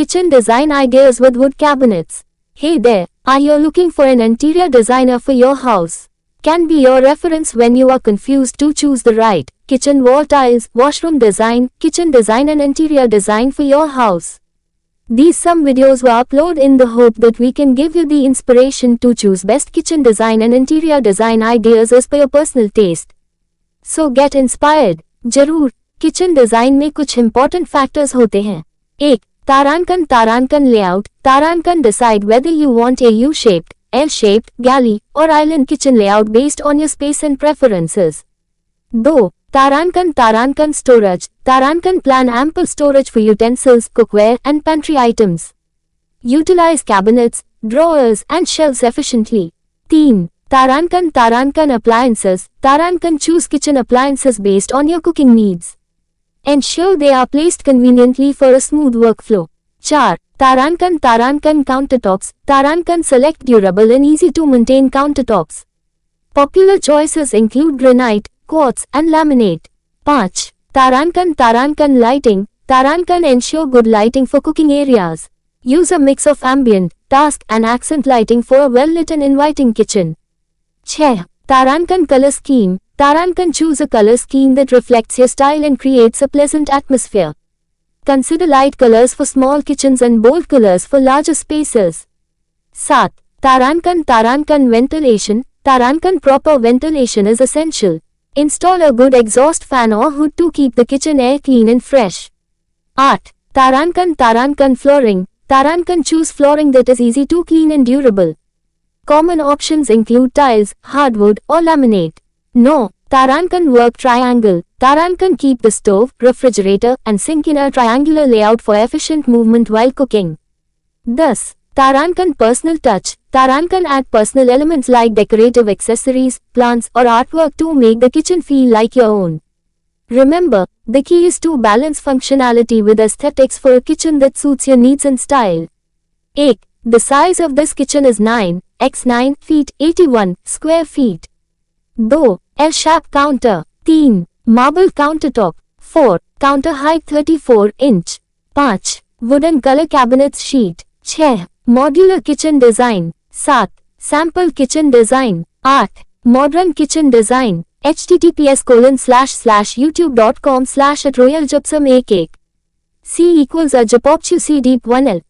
Kitchen design ideas with wood cabinets. Hey there, are you looking for an interior designer for your house? Can be your reference when you are confused to choose the right kitchen wall tiles, washroom design, kitchen design and interior design for your house. These some videos were uploaded in the hope that we can give you the inspiration to choose best kitchen design and interior design ideas as per your personal taste. So get inspired. जरूर, kitchen design में कुछ important factors होते हैं। 1. तारांकन layout. तारांकन decide whether you want a U shaped, L shaped, galley और island kitchen layout based on your space and preferences. 2. तारांकन storage. तारांकन plan ample storage for utensils, cookware and pantry items. Utilize cabinets, drawers and shelves efficiently. 3. तारांकन appliances. Tarankan choose kitchen appliances based on your cooking needs. Ensure they are placed conveniently for a smooth workflow. 4. Tarankan countertops. Tarankan select durable and easy to maintain countertops. Popular choices include granite, quartz and laminate. 5. Tarankan lighting. Tarankan ensure good lighting for cooking areas. Use a mix of ambient, task and accent lighting for a well-lit and inviting kitchen. 6. Tarankan color scheme. Tarankan choose a color scheme that reflects your style and creates a pleasant atmosphere. Consider light colors for small kitchens and bold colors for larger spaces. 7. Tarankan ventilation. Tarankan proper ventilation is essential. Install a good exhaust fan or hood to keep the kitchen air clean and fresh. 8. Tarankan flooring. Tarankan choose flooring that is easy to clean and durable. Common options include tiles, hardwood or laminate. No. Tarankan work triangle. Tarankan keep the stove, refrigerator and sink in a triangular layout for efficient movement while cooking. Thus, Tarankan personal touch. Tarankan add personal elements like decorative accessories, plants or artwork to make the kitchen feel like your own. Remember, the key is to balance functionality with aesthetics for a kitchen that suits your needs and style. 8. The size of this kitchen is 9 x 9 feet 81 square feet. 2. L-shape counter. 3. Marble countertop. 4. Counter height 34 inch. 5. Wooden color cabinets sheet. 6. Modular kitchen design. 7. Sample kitchen design. 8. Modern kitchen design. https://youtube.com/@royalgypsum 1 C equals a Japopchu C deep 1L.